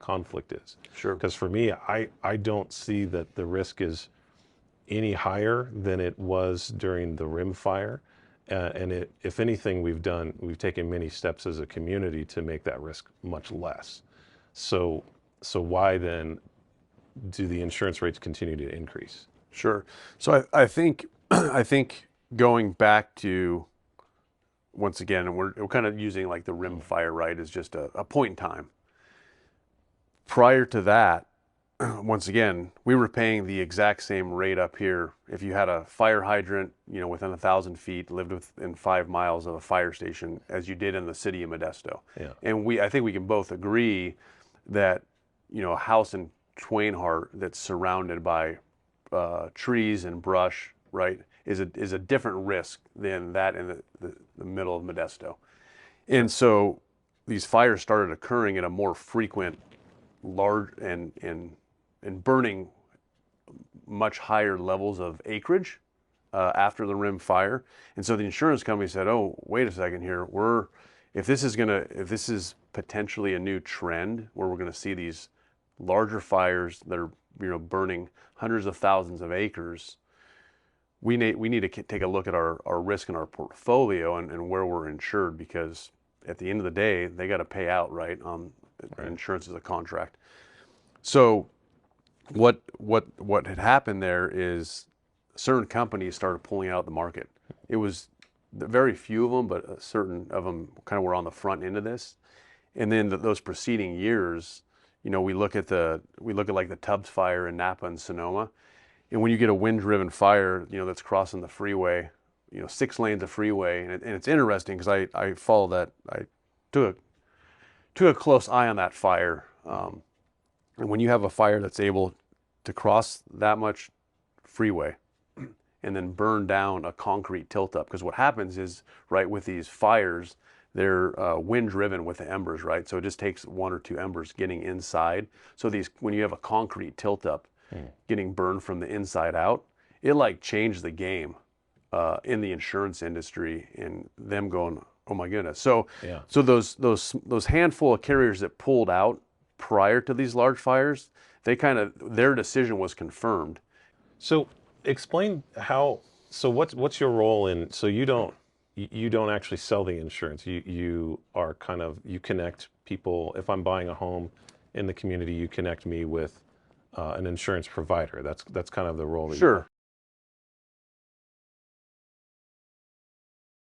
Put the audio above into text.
conflict is. Sure. Because for me, I don't see that the risk is any higher than it was during the rim fire. If anything, we've taken many steps as a community to make that risk much less. So why then do the insurance rates continue to increase? Sure. So I think I think going back to, once again, and we're kind of using like the rim fire, right, as just a point in time. Prior to that, once again, we were paying the exact same rate up here. If you had a fire hydrant, within 1,000 feet, lived within 5 miles of a fire station, as you did in the city of Modesto. Yeah. And I think we can both agree that, a house in Twain Harte that's surrounded by trees and brush, right, is a different risk than that in the middle of Modesto. And so these fires started occurring at a more frequent, large, and burning much higher levels of acreage after the rim fire. And so the insurance company said, "Oh, wait a second here. If this is potentially a new trend where we're going to see these larger fires that are burning hundreds of thousands of acres, we need to take a look at our risk in our portfolio and where we're insured, because at the end of the day, they got to pay out, right? Insurance is a contract." So what had happened there is certain companies started pulling out of the market. It was very few of them, but certain of them kind of were on the front end of this. And then those preceding years, we look at like the Tubbs fire in Napa and Sonoma, and when you get a wind-driven fire, that's crossing the freeway, 6 lanes of freeway, and it's interesting because I follow that. I took a close eye on that fire, and when you have a fire that's able to cross that much freeway and then burn down a concrete tilt-up, because what happens is, right, with these fires, they're wind-driven with the embers, right? So it just takes 1 or 2 embers getting inside. So when you have a concrete tilt-up getting burned from the inside out, it like changed the game in the insurance industry, and them going, "Oh my goodness." So Yeah. so those handful of carriers that pulled out prior to these large fires, their decision was confirmed. So explain how. So what's your role in? So you don't actually sell the insurance. You are you connect people. If I'm buying a home in the community, you connect me with an insurance provider. That's kind of the role that Sure.